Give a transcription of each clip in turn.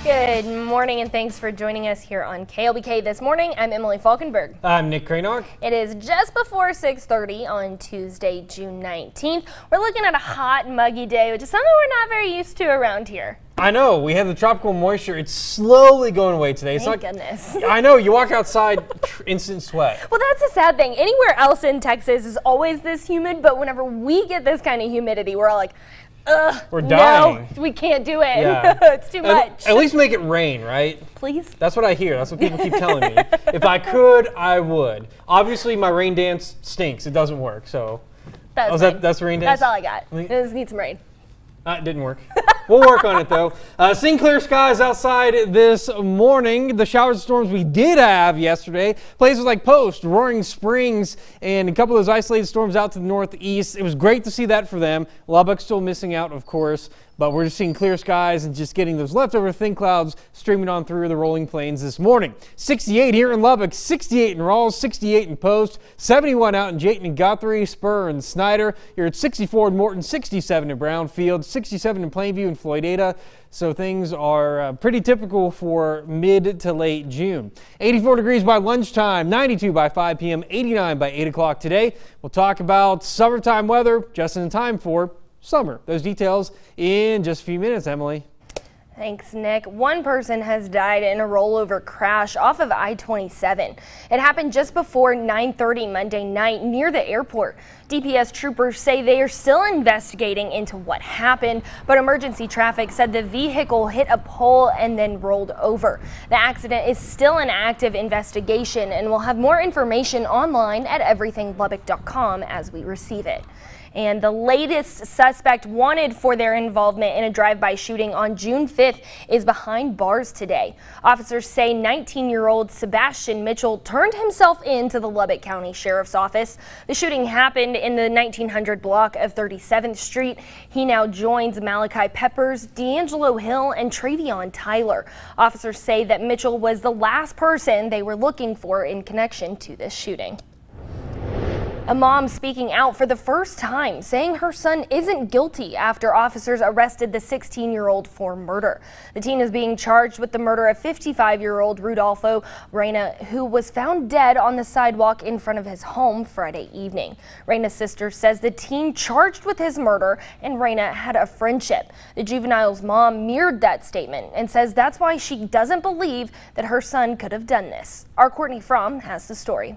Good morning and thanks for joining us here on KLBK this morning. I'm Emily Falkenberg. I'm Nick Cranach. It is just before 6:30 on Tuesday, June 19th. We're looking at a hot, muggy day, which is something we're not very used to around here. I know, we have the tropical moisture. It's slowly going away today. Thank goodness. I know, you walk outside, instant sweat. Well, that's a sad thing. Anywhere else in Texas is always this humid, but whenever we get this kind of humidity, we're all like, ugh, we're dying. No, we can't do it. Yeah. It's too much. At least make it rain, right? Please? That's what I hear. That's what people keep telling me. If I could, I would. Obviously, my rain dance stinks. It doesn't work, so. That's the rain dance? That's all I got. I just need some rain. It didn't work. We'll work on it though. Seeing clear skies outside this morning. The showers and storms we did have yesterday. Places like Post, Roaring Springs, and a couple of those isolated storms out to the northeast. It was great to see that for them. Lubbock still missing out, of course, but we're just seeing clear skies and just getting those leftover thin clouds streaming on through the rolling plains this morning. 68 here in Lubbock, 68 in Rawls, 68 in Post, 71 out in Jayton and Guthrie, Spur and Snyder. You're at 64 in Morton, 67 in Brownfield, 67 in Plainview and Floydada. So things are pretty typical for mid to late June. 84 degrees by lunchtime, 92 by 5 p.m., 89 by 8 o'clock today. We'll talk about summertime weather just in time for summer. Those details in just a few minutes, Emily. Thanks, Nick. One person has died in a rollover crash off of I-27. It happened just before 9:30 Monday night near the airport. DPS troopers say they are still investigating into what happened, but emergency traffic said the vehicle hit a pole and then rolled over. The accident is still an active investigation, and we'll have more information online at everythinglubbock.com as we receive it. And the latest suspect wanted for their involvement in a drive-by shooting on June 5th is behind bars today. Officers say 19-year-old Sebastian Mitchell turned himself in to the Lubbock County Sheriff's Office. The shooting happened in the 1900 block of 37th Street. He now joins Malachi Peppers, D'Angelo Hill, and Travion Tyler. Officers say that Mitchell was the last person they were looking for in connection to this shooting. A mom speaking out for the first time, saying her son isn't guilty after officers arrested the 16-year-old for murder. The teen is being charged with the murder of 55-year-old Rudolfo Reyna, who was found dead on the sidewalk in front of his home Friday evening. Reyna's sister says the teen charged with his murder and Reyna had a friendship. The juvenile's mom mirrored that statement and says that's why she doesn't believe that her son could have done this. Our Courtney Fromm has the story.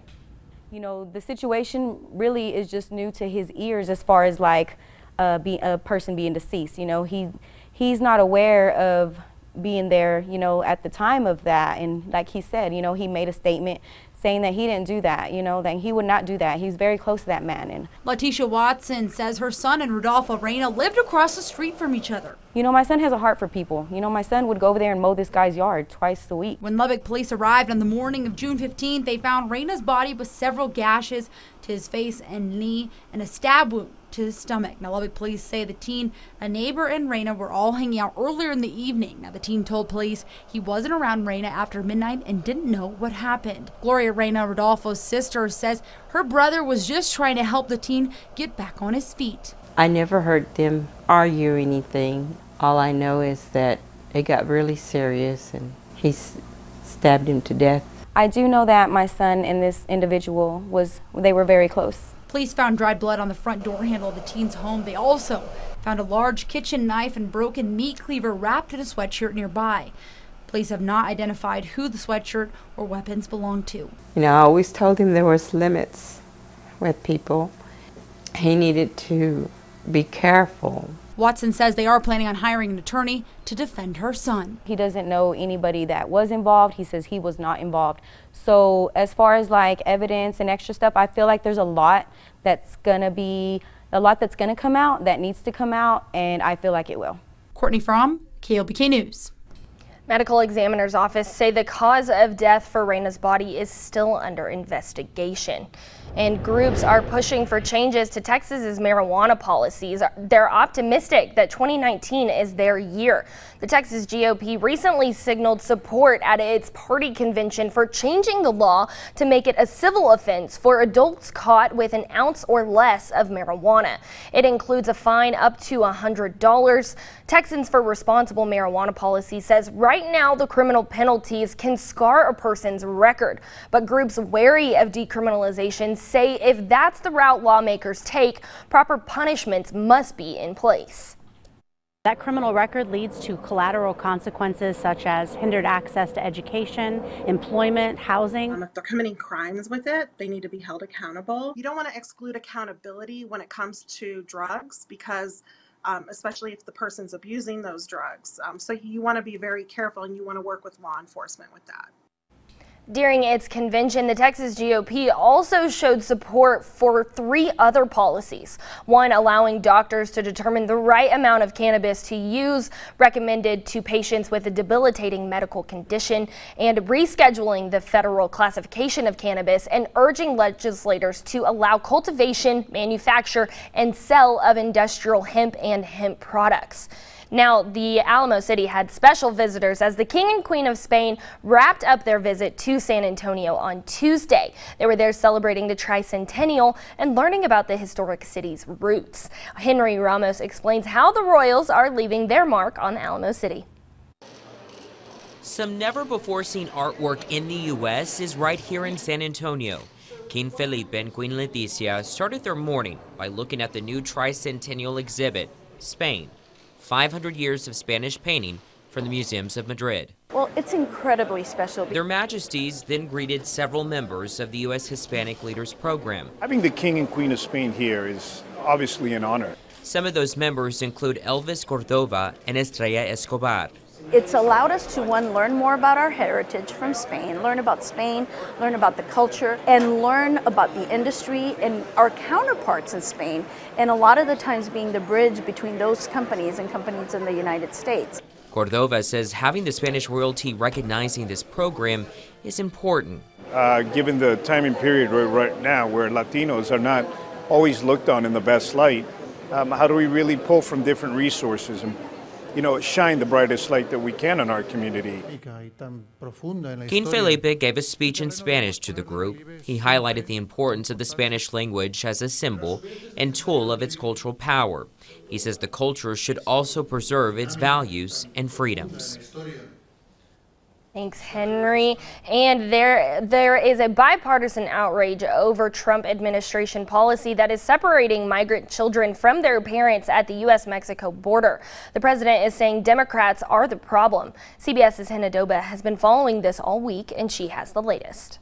You know, the situation really is just new to his ears as far as like a person being deceased. You know, he's not aware of being there, you know, at the time of that. And like he said, you know, he made a statement saying that he didn't do that, you know, that he would not do that. He's very close to that man. And Letitia Watson says her son and Rudolfo Reyna lived across the street from each other. You know, my son has a heart for people. You know, my son would go over there and mow this guy's yard twice a week. When Lubbock police arrived on the morning of June 15th, they found Reyna's body with several gashes to his face and knee and a stab wound to his stomach. Now, Lubbock police say the teen, a neighbor, and Reyna were all hanging out earlier in the evening. Now, the teen told police he wasn't around Reyna after midnight and didn't know what happened. Gloria Reyna, Rodolfo's sister, says her brother was just trying to help the teen get back on his feet. I never heard them argue or anything. All I know is that it got really serious and he stabbed him to death. I do know that my son and this individual they were very close. Police found dried blood on the front door handle of the teen's home. They also found a large kitchen knife and broken meat cleaver wrapped in a sweatshirt nearby. Police have not identified who the sweatshirt or weapons belonged to. You know, I always told him there was limits with people. He needed to be careful. Watson says they are planning on hiring an attorney to defend her son. He doesn't know anybody that was involved. He says he was not involved. So as far as like evidence and extra stuff, I feel like there's a lot that's gonna come out that needs to come out, and I feel like it will. Courtney Fromm, KLBK News. Medical examiner's office say the cause of death for Reyna's body is still under investigation. And groups are pushing for changes to Texas's marijuana policies. They're optimistic that 2019 is their year. The Texas GOP recently signaled support at its party convention for changing the law to make it a civil offense for adults caught with an ounce or less of marijuana. It includes a fine up to $100. Texans for Responsible Marijuana Policy says right now the criminal penalties can scar a person's record, but groups wary of decriminalization say if that's the route lawmakers take, proper punishments must be in place. That criminal record leads to collateral consequences such as hindered access to education, employment, housing. If they're committing crimes with it, they need to be held accountable. You don't want to exclude accountability when it comes to drugs because especially if the person's abusing those drugs. So you want to be very careful and you want to work with law enforcement with that. During its convention, the Texas GOP also showed support for 3 other policies. One, allowing doctors to determine the right amount of cannabis to use recommended to patients with a debilitating medical condition, and rescheduling the federal classification of cannabis and urging legislators to allow cultivation, manufacture, and sale of industrial hemp and hemp products. Now, the Alamo City had special visitors as the King and Queen of Spain wrapped up their visit to San Antonio on Tuesday. They were there celebrating the tricentennial and learning about the historic city's roots. Henry Ramos explains how the Royals are leaving their mark on Alamo City. Some never-before-seen artwork in the U.S. is right here in San Antonio. King Felipe and Queen Letizia started their morning by looking at the new tricentennial exhibit, Spain. 500 years of Spanish painting from the museums of Madrid. Well, it's incredibly special. Their Majesties then greeted several members of the U.S. Hispanic Leaders Program. Having the King and Queen of Spain here is obviously an honor. Some of those members include Elvis Cordova and Estrella Escobar. It's allowed us to, one, learn more about our heritage from Spain, learn about the culture, and learn about the industry and our counterparts in Spain, and a lot of the times being the bridge between those companies and companies in the United States. Cordova says having the Spanish royalty recognizing this program is important. Given the timing period right now where Latinos are not always looked on in the best light, how do we really pull from different resources and shine the brightest light that we can in our community? King Felipe gave a speech in Spanish to the group. He highlighted the importance of the Spanish language as a symbol and tool of its cultural power. He says the culture should also preserve its values and freedoms. Thanks, Henry. And there is a bipartisan outrage over Trump administration policy that is separating migrant children from their parents at the U.S.-Mexico border. The president is saying Democrats are the problem. CBS's Hannah Doba has been following this all week, and she has the latest.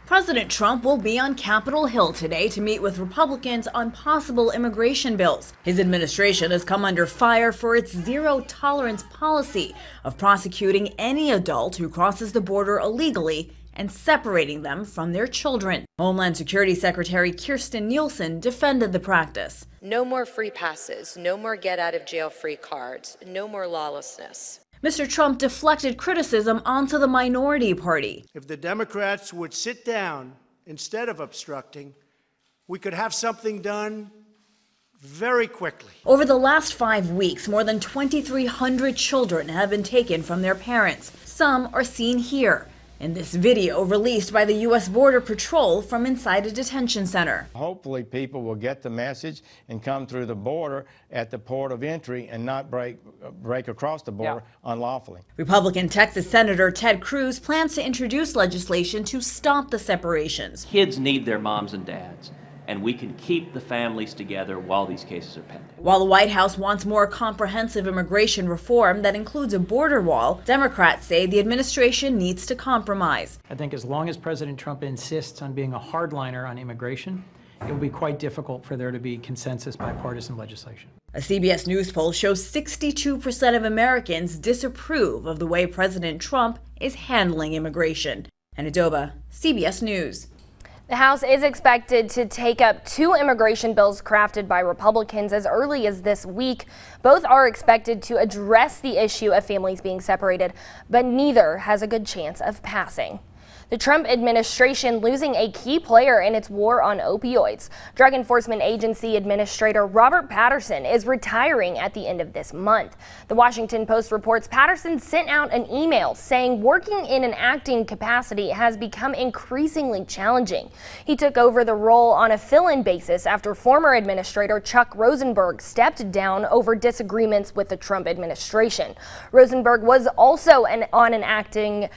President Trump will be on Capitol Hill today to meet with Republicans on possible immigration bills. His administration has come under fire for its zero-tolerance policy of prosecuting any adult who crosses the border illegally and separating them from their children. Homeland Security Secretary Kirstjen Nielsen defended the practice. No more free passes, no more get-out-of-jail-free cards, no more lawlessness. Mr. Trump deflected criticism onto the minority party. If the Democrats would sit down instead of obstructing, we could have something done very quickly. Over the last 5 weeks, more than 2,300 children have been taken from their parents. Some are seen here in this video released by the U.S. Border Patrol from inside a detention center. Hopefully people will get the message and come through the border at the port of entry and not break across the border unlawfully. Republican Texas Senator Ted Cruz plans to introduce legislation to stop the separations. Kids need their moms and dads, and we can keep the families together while these cases are pending. While the White House wants more comprehensive immigration reform that includes a border wall, Democrats say the administration needs to compromise. I think as long as President Trump insists on being a hardliner on immigration, it will be quite difficult for there to be consensus bipartisan legislation. A CBS News poll shows 62% of Americans disapprove of the way President Trump is handling immigration. Hannah Doba, CBS News. The House is expected to take up 2 immigration bills crafted by Republicans as early as this week. Both are expected to address the issue of families being separated, but neither has a good chance of passing. The Trump administration losing a key player in its war on opioids. Drug Enforcement Agency Administrator Robert Patterson is retiring at the end of this month. The Washington Post reports Patterson sent out an email saying working in an acting capacity has become increasingly challenging. He took over the role on a fill-in basis after former Administrator Chuck Rosenberg stepped down over disagreements with the Trump administration. Rosenberg was also on an acting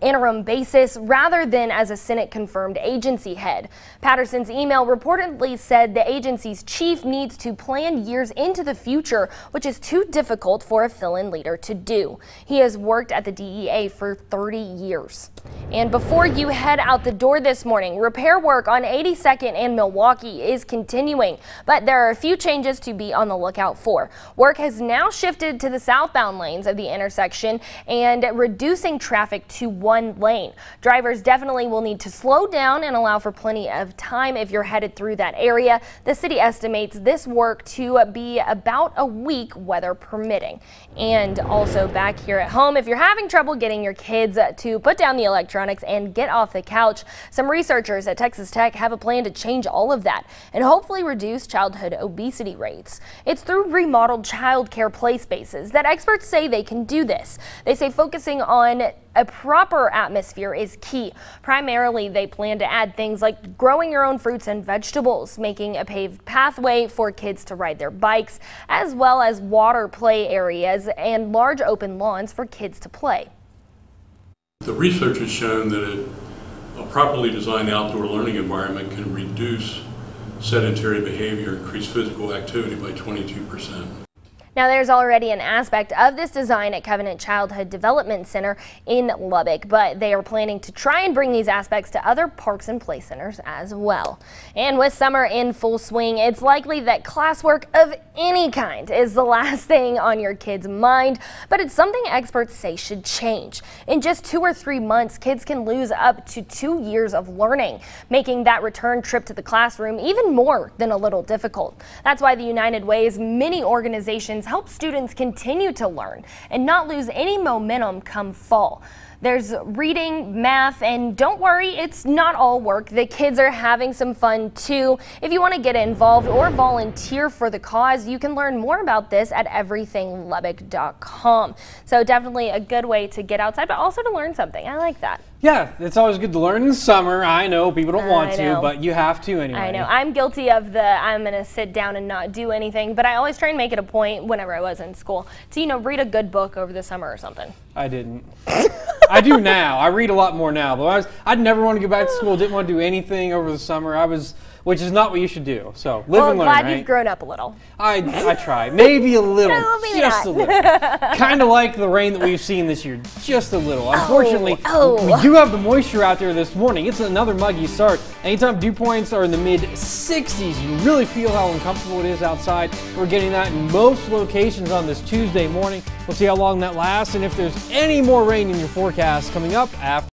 interim basis rather than as a Senate-confirmed agency head. Patterson's email reportedly said the agency's chief needs to plan years into the future, which is too difficult for a fill-in leader to do. He has worked at the DEA for 30 years. And before you head out the door this morning, repair work on 82nd and Milwaukee is continuing, but there are a few changes to be on the lookout for. Work has now shifted to the southbound lanes of the intersection and reducing traffic to one lane. Drivers definitely will need to slow down and allow for plenty of time if you're headed through that area. The city estimates this work to be about a week, weather permitting. And also back here at home, if you're having trouble getting your kids to put down the electronics and get off the couch, some researchers at Texas Tech have a plan to change all of that and hopefully reduce childhood obesity rates. It's through remodeled child care play spaces that experts say they can do this. They say focusing on a proper atmosphere is key. Primarily, they plan to add things like growing your own fruits and vegetables, making a paved pathway for kids to ride their bikes, as well as water play areas and large open lawns for kids to play. The research has shown that a properly designed outdoor learning environment can reduce sedentary behavior, increase physical activity by 22%. Now, there's already an aspect of this design at Covenant Childhood Development Center in Lubbock, but they are planning to try and bring these aspects to other parks and play centers as well. And with summer in full swing, it's likely that classwork of any kind is the last thing on your kid's mind, but it's something experts say should change. In just 2 or 3 months, kids can lose up to 2 years of learning, making that return trip to the classroom even more than a little difficult. That's why the United Way's many organizations help students continue to learn and not lose any momentum come fall. There's reading, math, and don't worry, it's not all work. The kids are having some fun too. If you want to get involved or volunteer for the cause, you can learn more about this at everythinglubbock.com. So definitely a good way to get outside, but also to learn something. I like that. Yeah, it's always good to learn in the summer. I know people don't want to, but you have to anyway. I know. I'm guilty of the I'm going to sit down and not do anything, but I always try and make it a point whenever I was in school to, read a good book over the summer or something. I didn't. I do now. I read a lot more now, but I'd never want to go back to school. Didn't want to do anything over the summer. Which is not what you should do. So live and learn, glad right? You've grown up a little. I try. Maybe a little. No, maybe just not. a little. Kind of like the rain that we've seen this year. Just a little. Unfortunately, we do have the moisture out there this morning. It's another muggy start. Anytime dew points are in the mid-60s, you really feel how uncomfortable it is outside. We're getting that in most locations on this Tuesday morning. We'll see how long that lasts and if there's any more rain in your forecast coming up after.